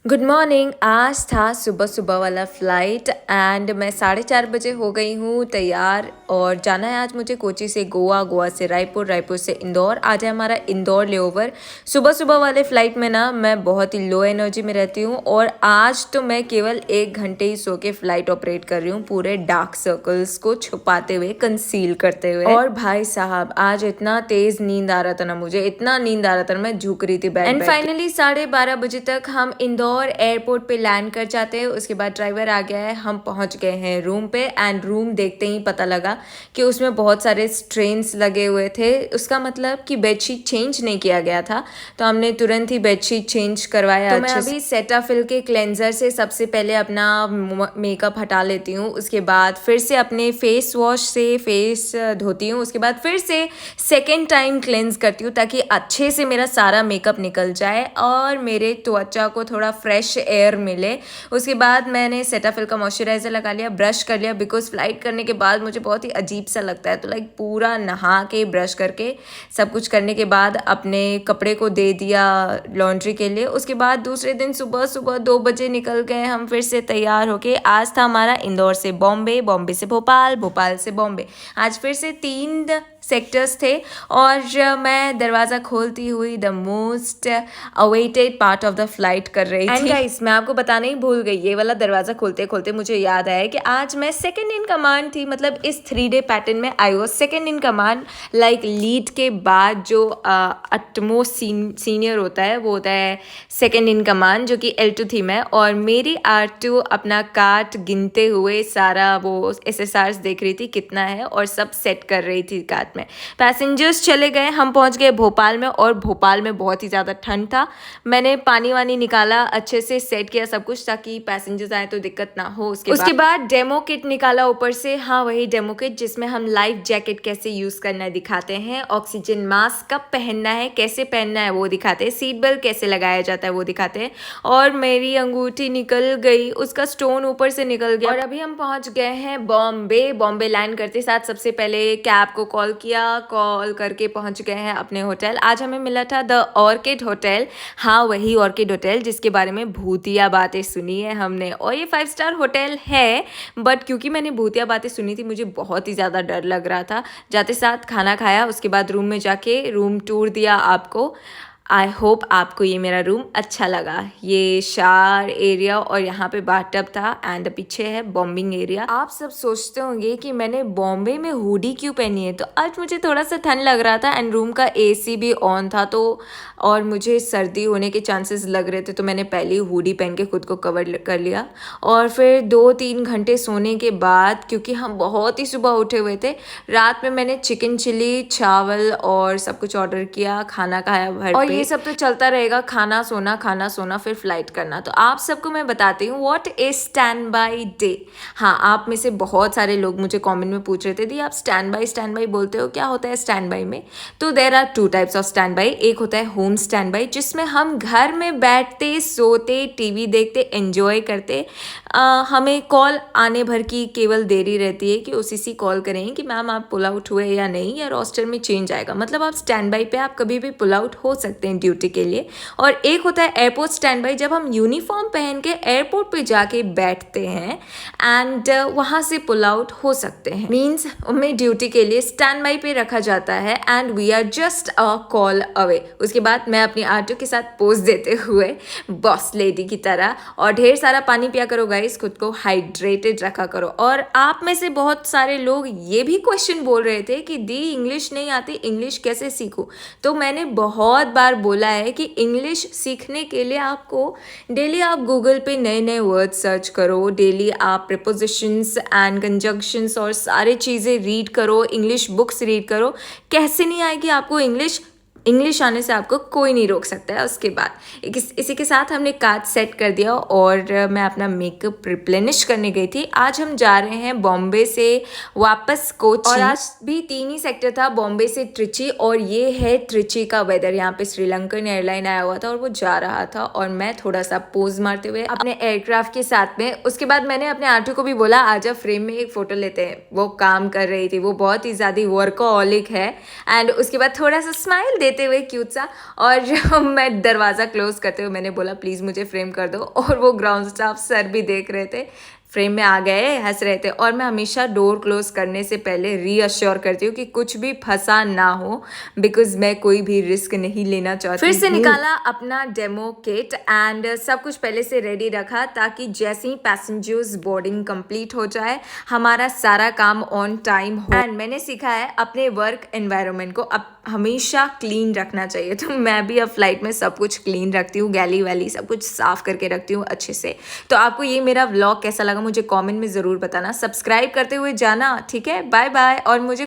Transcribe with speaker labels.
Speaker 1: Good morning. आज था सुबह सुबह वाला फ़्लाइट एंड मैं 4:30 बजे हो गई हूँ तैयार और जाना है आज मुझे कोची से गोवा, गोवा से रायपुर, रायपुर से इंदौर। आज है हमारा इंदौर लेओवर। सुबह सुबह वाले फ़्लाइट में ना मैं बहुत ही लो एनर्जी में रहती हूँ और आज तो मैं केवल 1 घंटे ही सो के फ़्लाइट ऑपरेट कर रही हूँ, पूरे डार्क सर्कल्स को छुपाते हुए, कंसील करते हुए। और भाई साहब आज इतना तेज़ नींद आ रहा था ना, मुझे इतना नींद आ रहा था ना, मैं झुक रही थी बैठ
Speaker 2: एंड
Speaker 1: बैठ के। फाइनली 12:30 बजे तक हम इंदौर एयरपोर्ट पे लैंड कर जाते हैं। उसके बाद ड्राइवर आ गया है, हम पहुंच गए हैं रूम पे एंड रूम देखते ही पता लगा कि उसमें बहुत सारे स्ट्रेन्स लगे हुए थे। उसका मतलब कि बेडशीट चेंज नहीं किया गया था, तो हमने तुरंत ही बेडशीट चेंज करवाया। तो मैं अभी सेटाफिल के क्लेंजर से सबसे पहले अपना मेकअप हटा लेती हूँ, उसके बाद फिर से अपने फेस वॉश से फेस धोती हूँ, उसके बाद फिर से सेकेंड टाइम क्लेंज करती हूँ ताकि अच्छे से मेरा सारा मेकअप निकल जाए और मेरे त्वचा को थोड़ा फ्रेश एयर मिले। उसके बाद मैंने सेटाफिल का मॉइस्चराइज़र लगा लिया, ब्रश कर लिया, बिकॉज फ्लाइट करने के बाद मुझे बहुत ही अजीब सा लगता है, तो लाइक पूरा नहा के ब्रश करके सब कुछ करने के बाद अपने कपड़े को दे दिया लॉन्ड्री के लिए। उसके बाद दूसरे दिन सुबह सुबह 2 बजे निकल गए हम फिर से तैयार होके। आज था हमारा इंदौर से बॉम्बे, बॉम्बे से भोपाल, भोपाल से बॉम्बे। आज फिर से 3 सेक्टर्स थे और मैं दरवाज़ा खोलती हुई the most awaited part of the flight कर रही थी। एंड गाइस मैं आपको बताना ही भूल गई, ये वाला दरवाज़ा खोलते खोलते मुझे याद आया कि आज मैं सेकंड इन कमांड थी। मतलब इस 3 डे पैटर्न में I was second in command. Like lead के बाद जो अटमोस्ट सीनियर होता है वो होता है सेकंड इन कमांड, जो कि L2 थी मैं, और मेरी R2 अपना काट गिनते हुए सारा वो SSRs देख रही थी कितना है और सब सेट कर रही थी काट में। पैसेंजर्स चले गए, हम पहुंच गए भोपाल में और भोपाल में बहुत ही ज़्यादा ठंड था। मैंने पानी वानी निकाला, अच्छे से सेट किया सब कुछ ताकि पैसेंजर्स आए तो दिक्कत ना हो। उसके बाद डेमो किट निकाला ऊपर से, हाँ वही डेमो किट जिसमें हम लाइफ जैकेट कैसे यूज़ करना है दिखाते हैं, ऑक्सीजन मास्क कब पहनना है, कैसे पहनना है वो दिखाते हैं, सीट बेल्ट कैसे लगाया जाता है वो दिखाते हैं। और मेरी अंगूठी निकल गई, उसका स्टोन ऊपर से निकल गया। और अभी हम पहुंच गए हैं बॉम्बे। बॉम्बे लैंड करते साथ सबसे पहले कैब को कॉल करके पहुंच गए हैं अपने होटल। आज हमें मिला था द ऑर्किड होटल, हाँ वही ऑर्किड होटल जिसके बारे में भूतिया बातें सुनी है हमने, और ये 5 स्टार होटल है, बट क्योंकि मैंने भूतिया बातें सुनी थी मुझे बहुत ही ज़्यादा डर लग रहा था। जाते साथ खाना खाया, उसके बाद रूम में जाके रूम टूर दिया आपको। आई होप आपको ये मेरा रूम अच्छा लगा। ये शार एरिया और यहाँ पे बाथटब था एंड पीछे है बॉम्बिंग एरिया। आप सब सोचते होंगे कि मैंने बॉम्बे में हुडी क्यों पहनी है, तो आज मुझे थोड़ा सा ठंड लग रहा था एंड रूम का AC भी ऑन था, तो और मुझे सर्दी होने के चांसेस लग रहे थे, तो मैंने पहले ही हुडी पहन के खुद को कवर कर लिया। और फिर 2-3 घंटे सोने के बाद, क्योंकि हम बहुत ही सुबह उठे हुए थे, रात में मैंने चिकन चिली, चावल और सब कुछ ऑर्डर किया, खाना खाया भर पेट। ये सब तो चलता रहेगा, खाना सोना फिर फ्लाइट करना। तो आप सबको मैं बताती हूँ what is stand by day. हाँ, आप में से बहुत सारे लोग मुझे कमेंट में पूछ रहे थे दी आप स्टैंड बाई बोलते हो, क्या होता है स्टैंड बाई में। तो there are 2 types of stand by. एक होता है होम स्टैंड बाई जिसमें हम घर में बैठते, सोते, टीवी देखते, एंजॉय करते, हमें कॉल आने भर की केवल देरी रहती है कि उसी कॉल करें कि मैम आप पुल आउट हुए या नहीं, या रोस्टर में चेंज आएगा। मतलब आप स्टैंड बाई पे आप कभी भी पुल आउट हो सकते हैं ड्यूटी के लिए। और एक होता है एयरपोर्ट स्टैंड बाई, जब हम यूनिफॉर्म पहन के एयरपोर्ट पे जाके बैठते हैं एंड वहाँ से पुल आउट हो सकते हैं। मीन्स हमें ड्यूटी के लिए स्टैंड बाई पे रखा जाता है and we are just a call away. उसके बाद मैं अपनी R2 के साथ पोज देते हुए बॉस लेडी की तरह, और ढेर सारा पानी पिया करो गाइस, खुद को हाइड्रेटेड रखा करो। और आप में से बहुत सारे लोग ये भी क्वेश्चन बोल रहे थे कि दी इंग्लिश नहीं आती, इंग्लिश कैसे सीखूं। तो मैंने बहुत बार बोला है कि इंग्लिश सीखने के लिए आपको डेली आप गूगल पे नए नए वर्ड सर्च करो, डेली आप प्रीपोजिशंस एंड कंजंक्शंस और सारे चीज़ें रीड करो, इंग्लिश बुक्स रीड करो। कैसे नहीं आएगी आपको इंग्लिश आने से आपको कोई नहीं रोक सकता है। उसके बाद इसी के साथ हमने कार्ड सेट कर दिया और मैं अपना मेकअप रिप्लेनिश करने गई थी। आज हम जा रहे हैं बॉम्बे से वापस कोची, और आज भी 3 ही सेक्टर था, बॉम्बे से ट्रिची, और ये है ट्रिची का वेदर। यहाँ पे श्रीलंकन एयरलाइन आया हुआ था और वो जा रहा था और मैं थोड़ा सा पोज मारते हुए अपने एयरक्राफ्ट के साथ में। उसके बाद मैंने अपने R2 को भी बोला आजा फ्रेम में एक फ़ोटो लेते हैं। वो काम कर रही थी, वो बहुत ही ज़्यादा वर्कaholic है, एंड उसके बाद थोड़ा सा स्माइल लेते हुए क्यूट सा। और जब मैं दरवाज़ा क्लोज करते हुए मैंने बोला प्लीज़ मुझे फ्रेम कर दो, और वो ग्राउंड स्टाफ सर भी देख रहे थे, फ्रेम में आ गए, हंस रहे थे। और मैं हमेशा डोर क्लोज करने से पहले रीअश्योर करती हूँ कि कुछ भी फंसा ना हो, बिकॉज मैं कोई भी रिस्क नहीं लेना चाहती। फिर से निकाला अपना डेमो किट एंड सब कुछ पहले से रेडी रखा, ताकि जैसे ही पैसेंजर्स बोर्डिंग कंप्लीट हो जाए हमारा सारा काम ऑन टाइम हो। एंड मैंने सीखा है अपने वर्क एनवायरनमेंट को अब हमेशा क्लीन रखना चाहिए, तो मैं भी अब फ्लाइट में सब कुछ क्लीन रखती हूँ, गैली वैली सब कुछ साफ करके रखती हूँ अच्छे से। तो आपको ये मेरा व्लॉग कैसा लगा मुझे कमेंट में ज़रूर बताना, सब्सक्राइब करते हुए जाना, ठीक है, बाय बाय। और मुझे